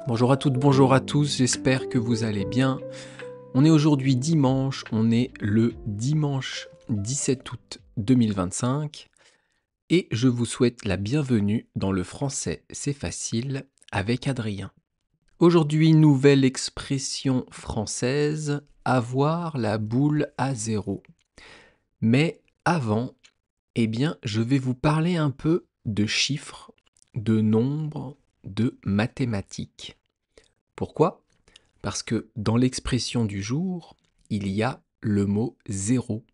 Bonjour à toutes, bonjour à tous, j'espère que vous allez bien. On est aujourd'hui dimanche, on est le dimanche 17 août 2025 et je vous souhaite la bienvenue dans le français c'est facile avec Adrien. Aujourd'hui, nouvelle expression française, avoir la boule à zéro. Mais avant, je vais vous parler un peu de chiffres, de nombres, de mathématiques. Pourquoi ? Parce que dans l'expression du jour, il y a le mot zéro.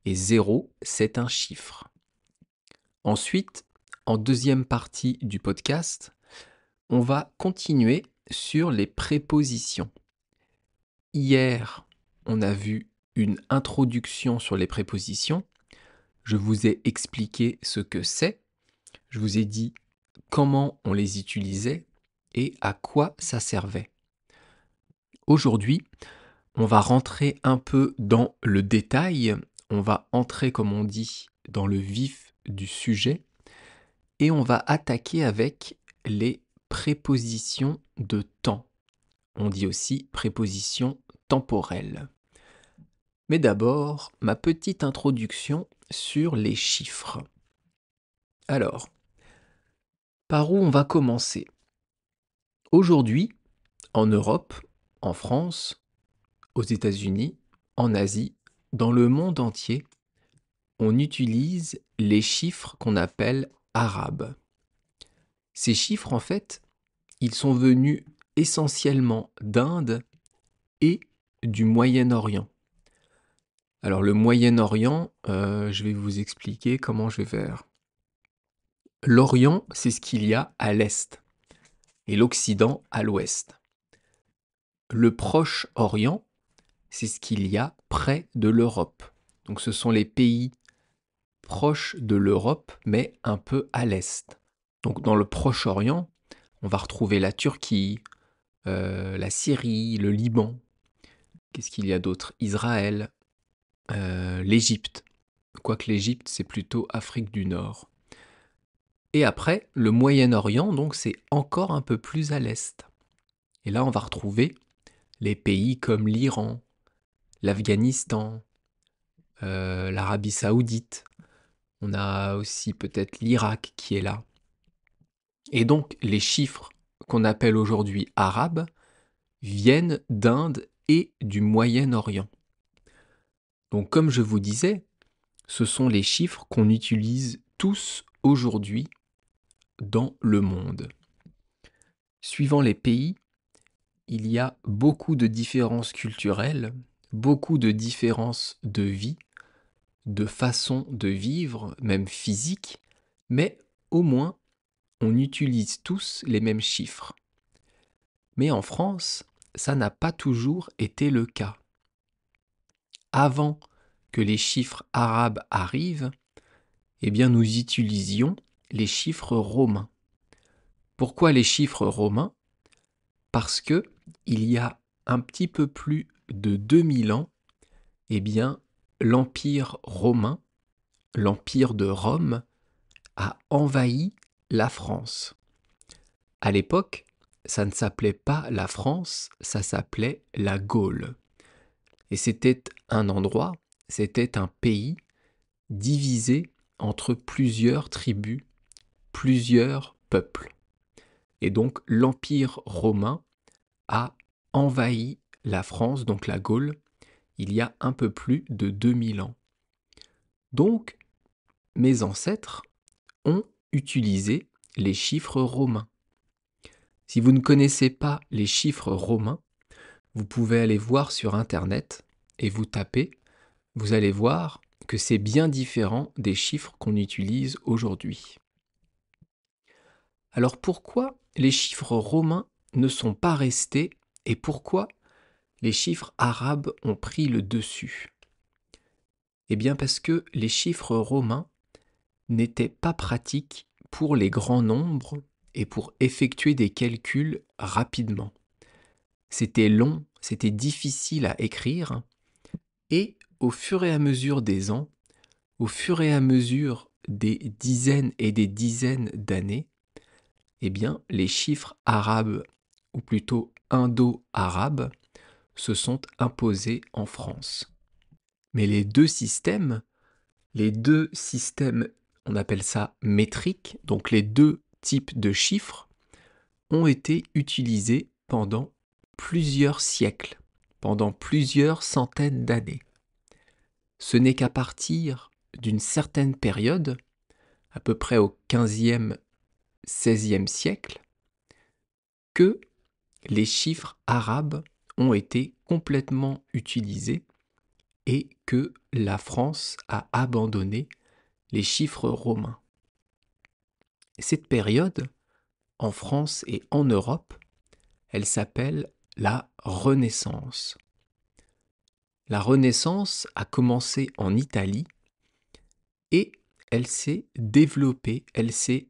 Et zéro, c'est un chiffre. Ensuite, en deuxième partie du podcast, on va continuer sur les prépositions. Hier, on a vu une introduction sur les prépositions. Je vous ai expliqué ce que c'est. Je vous ai dit comment on les utilisait et à quoi ça servait. Aujourd'hui, on va rentrer un peu dans le détail, on va entrer, comme on dit, dans le vif du sujet, et on va attaquer avec les prépositions de temps. On dit aussi prépositions temporelles. Mais d'abord, ma petite introduction sur les chiffres. Alors, par où on va commencer ? Aujourd'hui, en Europe, en France, aux États-Unis, en Asie, dans le monde entier, on utilise les chiffres qu'on appelle arabes. Ces chiffres, en fait, ils sont venus essentiellement d'Inde et du Moyen-Orient. Alors le Moyen-Orient, je vais vous expliquer comment je vais faire. L'Orient, c'est ce qu'il y a à l'Est et l'Occident à l'Ouest. Le Proche-Orient, c'est ce qu'il y a près de l'Europe. Donc ce sont les pays proches de l'Europe, mais un peu à l'Est. Donc dans le Proche-Orient, on va retrouver la Turquie, la Syrie, le Liban. Qu'est-ce qu'il y a d'autre ? Israël, l'Égypte. Quoique l'Égypte, c'est plutôt Afrique du Nord. Et après, le Moyen-Orient, donc c'est encore un peu plus à l'Est. Et là, on va retrouver les pays comme l'Iran, l'Afghanistan, l'Arabie Saoudite. On a aussi peut-être l'Irak qui est là. Et donc, les chiffres qu'on appelle aujourd'hui arabes viennent d'Inde et du Moyen-Orient. Donc, comme je vous disais, ce sont les chiffres qu'on utilise tous aujourd'hui dans le monde. Suivant les pays, il y a beaucoup de différences culturelles, beaucoup de différences de vie, de façon de vivre, même physique, mais au moins, on utilise tous les mêmes chiffres. Mais en France, ça n'a pas toujours été le cas. Avant que les chiffres arabes arrivent, nous utilisions les chiffres romains. Pourquoi les chiffres romains ? Parce que il y a un petit peu plus de 2000 ans, l'Empire romain, l'Empire de Rome, a envahi la France. À l'époque, ça ne s'appelait pas la France, ça s'appelait la Gaule. Et c'était un endroit, c'était un pays divisé entre plusieurs tribus, plusieurs peuples. Et donc l'Empire romain a envahi la France, donc la Gaule, il y a un peu plus de 2000 ans. Donc, mes ancêtres ont utilisé les chiffres romains. Si vous ne connaissez pas les chiffres romains, vous pouvez aller voir sur Internet et vous tapez, vous allez voir que c'est bien différent des chiffres qu'on utilise aujourd'hui. Alors pourquoi les chiffres romains ne sont pas restés et pourquoi les chiffres arabes ont pris le dessus ? Parce que les chiffres romains n'étaient pas pratiques pour les grands nombres et pour effectuer des calculs rapidement. C'était long, c'était difficile à écrire, et au fur et à mesure des ans, au fur et à mesure des dizaines et des dizaines d'années, les chiffres arabes ou plutôt indo-arabes, se sont imposés en France. Mais les deux systèmes, on appelle ça métriques, donc les deux types de chiffres, ont été utilisés pendant plusieurs siècles, pendant plusieurs centaines d'années. Ce n'est qu'à partir d'une certaine période, à peu près au XVe, XVIe siècle, que les chiffres arabes ont été complètement utilisés et que la France a abandonné les chiffres romains. Cette période, en France et en Europe, elle s'appelle la Renaissance. La Renaissance a commencé en Italie et elle s'est développée, elle s'est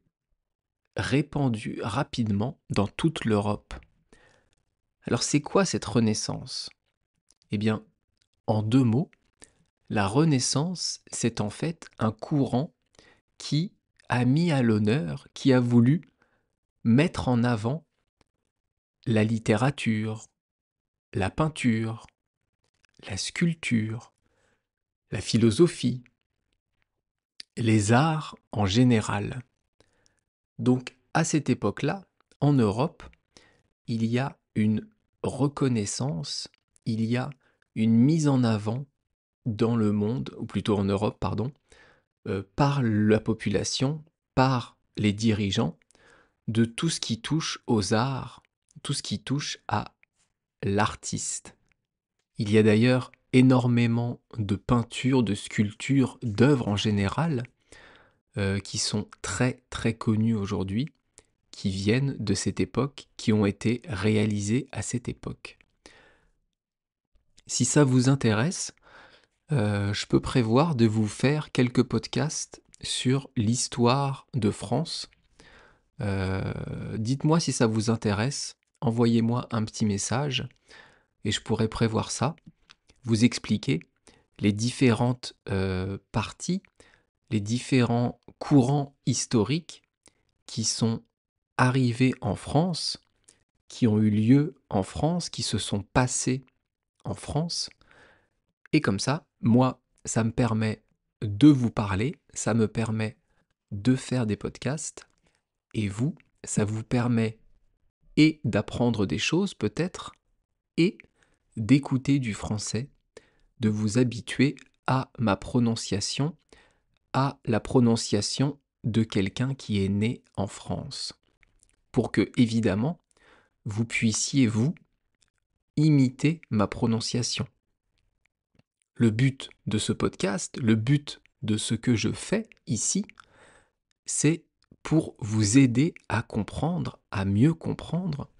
répandue rapidement dans toute l'Europe. Alors c'est quoi cette Renaissance? Eh bien, en deux mots, la Renaissance, c'est en fait un courant qui a mis à l'honneur, qui a voulu mettre en avant la littérature, la peinture, la sculpture, la philosophie, les arts en général. Donc à cette époque-là, en Europe, il y a une reconnaissance, il y a une mise en avant dans le monde, ou plutôt en Europe, pardon, par la population, par les dirigeants, de tout ce qui touche aux arts, tout ce qui touche à l'artiste. Il y a d'ailleurs énormément de peintures, de sculptures, d'œuvres en général, qui sont très très connues aujourd'hui, qui viennent de cette époque, qui ont été réalisées à cette époque. Si ça vous intéresse, je peux prévoir de vous faire quelques podcasts sur l'histoire de France. Dites-moi si ça vous intéresse, envoyez-moi un petit message et je pourrai prévoir ça, vous expliquer les différentes parties, les différents courants historiques qui sont arrivés en France, qui ont eu lieu en France, qui se sont passés en France. Et comme ça, moi, ça me permet de vous parler, ça me permet de faire des podcasts, et vous, ça vous permet et d'apprendre des choses peut-être, et d'écouter du français, de vous habituer à ma prononciation, à la prononciation de quelqu'un qui est né en France. Pour que, évidemment, vous puissiez, vous, imiter ma prononciation. Le but de ce podcast, le but de ce que je fais ici, c'est pour vous aider à comprendre, à mieux comprendre,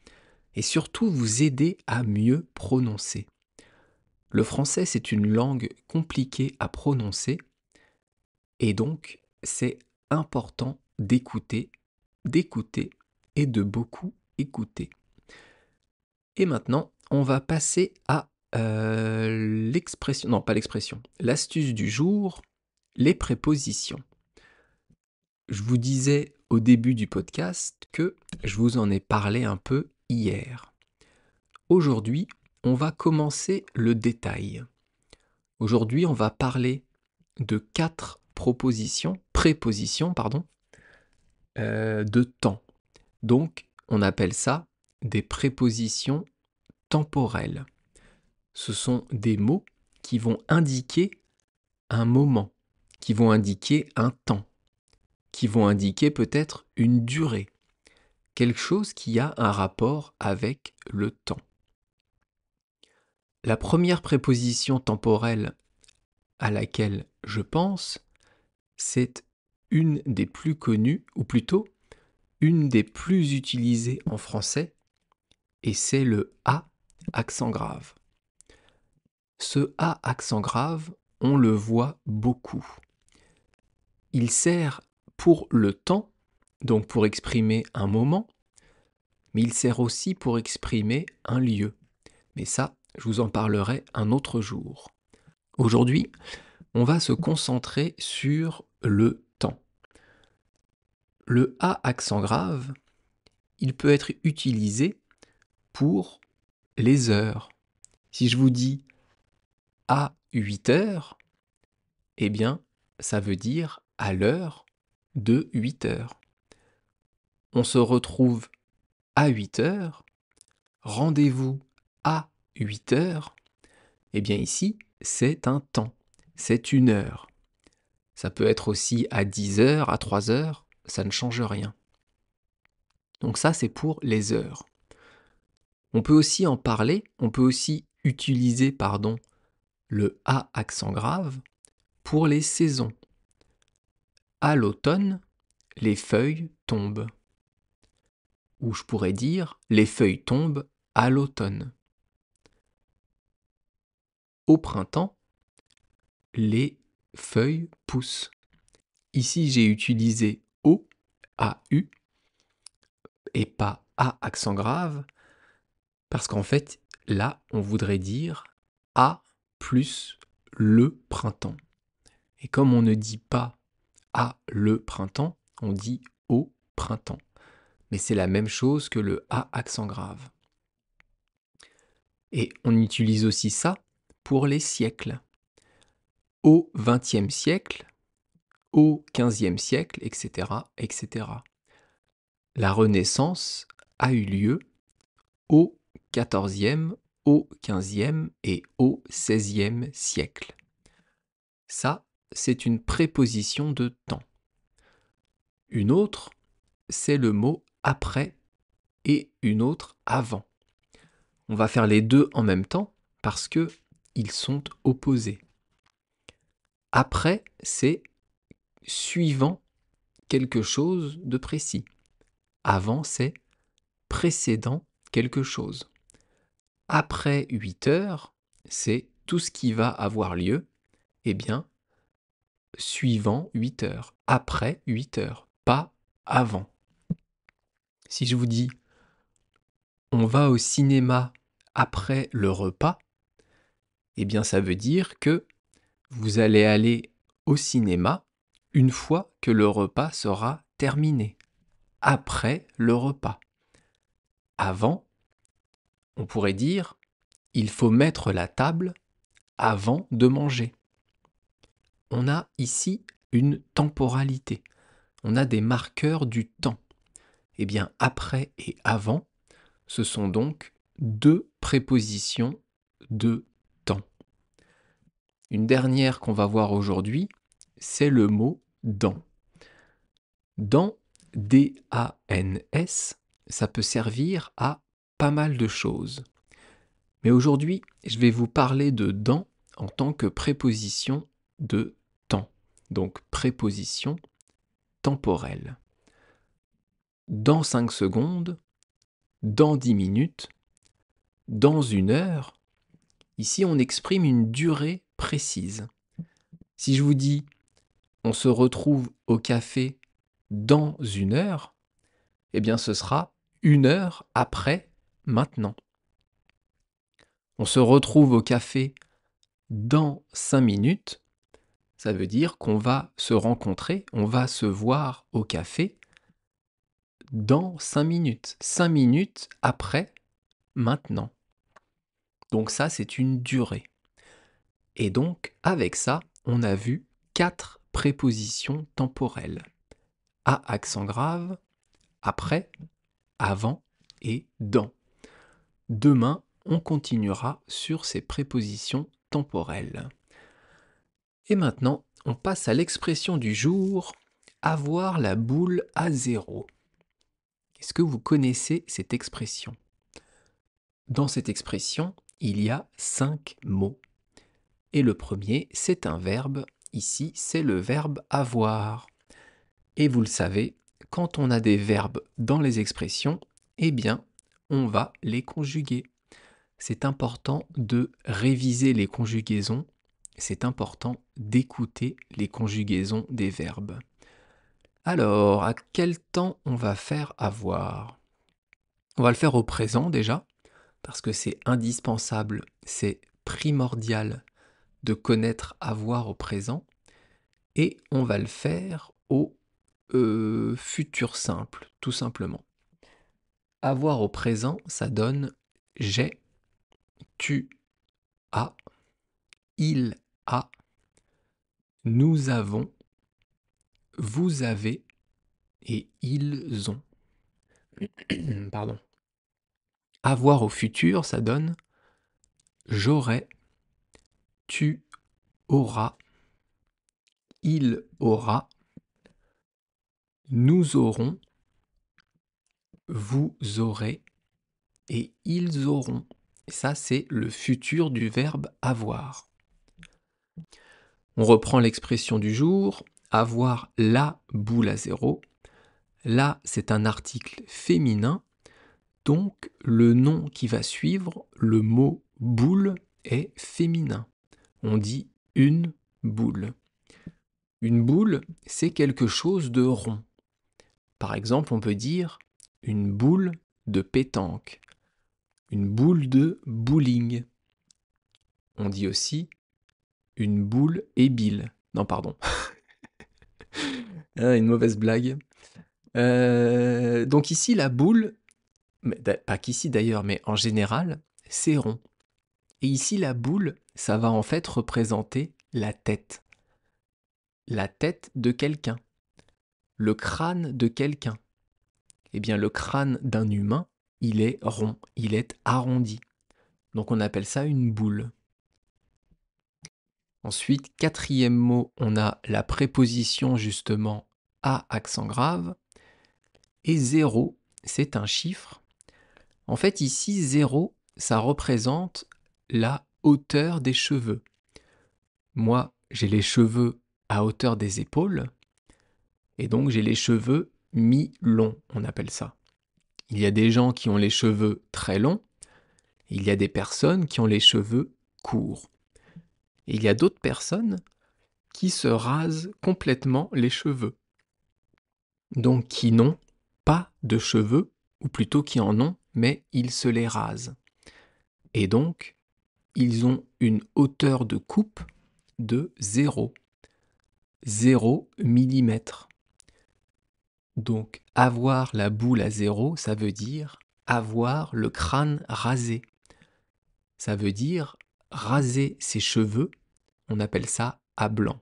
et surtout vous aider à mieux prononcer. Le français, c'est une langue compliquée à prononcer, et donc c'est important d'écouter et de beaucoup écouter. Et maintenant, on va passer à l'astuce du jour, les prépositions. Je vous disais au début du podcast que je vous en ai parlé un peu hier. Aujourd'hui, on va commencer le détail. Aujourd'hui, on va parler de 4 prépositions, de temps. Donc, on appelle ça des prépositions temporelles. Ce sont des mots qui vont indiquer un moment, qui vont indiquer un temps, qui vont indiquer peut-être une durée, quelque chose qui a un rapport avec le temps. La première préposition temporelle à laquelle je pense, c'est une des plus connues, ou plutôt une des plus utilisées en français, et c'est le A accent grave. Ce A accent grave, on le voit beaucoup. Il sert pour le temps, donc pour exprimer un moment, mais il sert aussi pour exprimer un lieu. Mais ça, je vous en parlerai un autre jour. Aujourd'hui, on va se concentrer sur le temps. Le A accent grave, il peut être utilisé pour les heures. Si je vous dis à 8 heures, eh bien, ça veut dire à l'heure de 8 heures. On se retrouve à 8 heures, rendez-vous à 8 heures, eh bien ici, c'est un temps, c'est une heure. Ça peut être aussi à 10 heures, à 3 heures, ça ne change rien. Donc ça, c'est pour les heures. On peut aussi en parler, on peut aussi utiliser, le A accent grave pour les saisons. À l'automne, les feuilles tombent. Ou je pourrais dire, les feuilles tombent à l'automne. Au printemps, les feuilles poussent. Ici, j'ai utilisé O, A-U, et pas A accent grave, parce qu'en fait, là, on voudrait dire A plus le printemps. Et comme on ne dit pas à le printemps, on dit au printemps. Mais c'est la même chose que le A accent grave. Et on utilise aussi ça pour les siècles. Au XXe siècle, au XVe siècle, etc., etc. La Renaissance a eu lieu au XIVe, au XVe et au XVIe siècle. Ça, c'est une préposition de temps. Une autre, c'est le mot après et une autre avant. On va faire les deux en même temps parce que ils sont opposés. Après, c'est suivant quelque chose de précis. Avant, c'est précédant quelque chose. Après 8 heures, c'est tout ce qui va avoir lieu, eh bien, suivant 8 heures. Après 8 heures, pas avant. Si je vous dis on va au cinéma après le repas, eh bien ça veut dire que vous allez aller au cinéma une fois que le repas sera terminé, après le repas. Avant, on pourrait dire il faut mettre la table avant de manger. On a ici une temporalité, on a des marqueurs du temps. Eh bien après et avant, ce sont donc deux prépositions de temps. Une dernière qu'on va voir aujourd'hui, c'est le mot dans. Dans, D-A-N-S, ça peut servir à pas mal de choses. Mais aujourd'hui, je vais vous parler de dans en tant que préposition de temps. Donc préposition temporelle. Dans 5 secondes, dans 10 minutes, dans 1 heure, ici on exprime une durée précise. Si je vous dis on se retrouve au café dans 1 heure, eh bien ce sera 1 heure après maintenant. On se retrouve au café dans 5 minutes, ça veut dire qu'on va se rencontrer, on va se voir au café dans 5 minutes. 5 minutes après maintenant. Donc ça, c'est une durée. Et donc, avec ça, on a vu 4 prépositions temporelles. À accent grave, après, avant et dans. Demain, on continuera sur ces prépositions temporelles. Et maintenant, on passe à l'expression du jour, avoir la boule à zéro. Est-ce que vous connaissez cette expression? Dans cette expression, il y a 5 mots. Et le premier, c'est un verbe. Ici, c'est le verbe avoir. Et vous le savez, quand on a des verbes dans les expressions, eh bien, on va les conjuguer. C'est important de réviser les conjugaisons. C'est important d'écouter les conjugaisons des verbes. Alors, à quel temps on va faire avoir? On va le faire au présent déjà, parce que c'est indispensable, c'est primordial de connaître avoir au présent. Et on va le faire au futur simple, tout simplement. Avoir au présent, ça donne j'ai, tu as, il a, nous avons, vous avez et ils ont. Pardon. Avoir au futur, ça donne j'aurai, tu auras, il aura, nous aurons, vous aurez et ils auront. Et ça, c'est le futur du verbe avoir. On reprend l'expression du jour, avoir la boule à zéro. Là, c'est un article féminin, donc le nom qui va suivre, le mot boule, est féminin. On dit une boule. Une boule, c'est quelque chose de rond. Par exemple, on peut dire une boule de pétanque, une boule de bowling. On dit aussi une boule ébile. Non, pardon. Une mauvaise blague. Donc ici, la boule, pas qu'ici d'ailleurs, mais en général, c'est rond. Et ici, la boule, ça va en fait représenter la tête. La tête de quelqu'un. Le crâne de quelqu'un. Eh bien, le crâne d'un humain, il est rond, il est arrondi. Donc on appelle ça une boule. Ensuite, quatrième mot, on a la préposition justement à accent grave. Et 0, c'est un chiffre. En fait, ici, 0, ça représente la hauteur des cheveux. Moi, j'ai les cheveux à hauteur des épaules. Et donc, j'ai les cheveux mi-longs, on appelle ça. Il y a des gens qui ont les cheveux très longs. Il y a des personnes qui ont les cheveux courts. Et il y a d'autres personnes qui se rasent complètement les cheveux. Donc qui n'ont pas de cheveux, ou plutôt qui en ont, mais ils se les rasent. Et donc, ils ont une hauteur de coupe de 0 millimètre. Donc, avoir la boule à 0, ça veut dire avoir le crâne rasé. Ça veut dire raser ses cheveux, on appelle ça à blanc,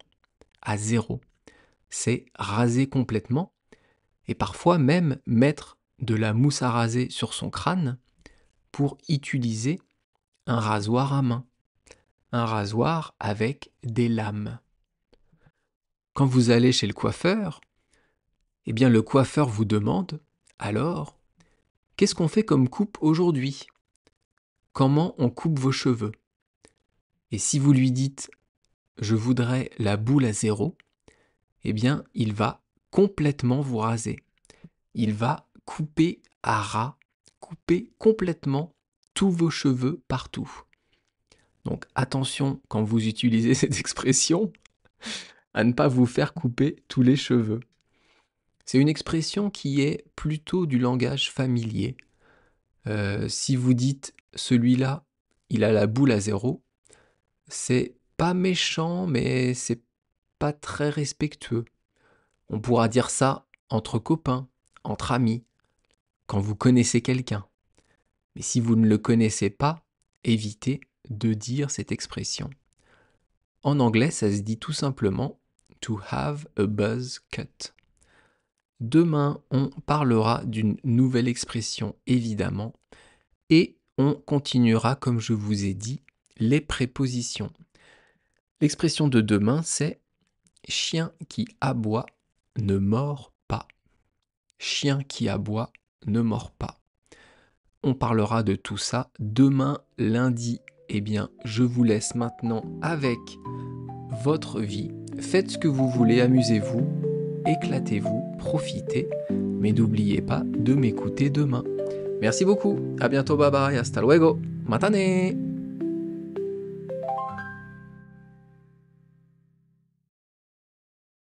à 0. C'est raser complètement et parfois même mettre de la mousse à raser sur son crâne pour utiliser un rasoir à main, un rasoir avec des lames. Quand vous allez chez le coiffeur, eh bien le coiffeur vous demande alors, qu'est-ce qu'on fait comme coupe aujourd'hui ? Comment on coupe vos cheveux ? Et si vous lui dites je voudrais la boule à 0, eh bien il va complètement vous raser. Il va couper à ras, couper complètement tous vos cheveux partout. Donc attention quand vous utilisez cette expression à ne pas vous faire couper tous les cheveux. C'est une expression qui est plutôt du langage familier. Si vous dites celui-là, il a la boule à 0, c'est pas méchant, mais c'est pas très respectueux. On pourra dire ça entre copains, entre amis, quand vous connaissez quelqu'un. Mais si vous ne le connaissez pas, évitez de dire cette expression. En anglais, ça se dit tout simplement « to have a buzz cut ». Demain, on parlera d'une nouvelle expression, évidemment, et on continuera, comme je vous ai dit, les prépositions. L'expression de demain, c'est « chien qui aboie ne mord pas ». Chien qui aboie ne mord pas. On parlera de tout ça demain, lundi. Eh bien, je vous laisse maintenant avec votre vie. Faites ce que vous voulez, amusez-vous, éclatez-vous, profitez, mais n'oubliez pas de m'écouter demain. Merci beaucoup, à bientôt, bye bye, hasta luego, matane!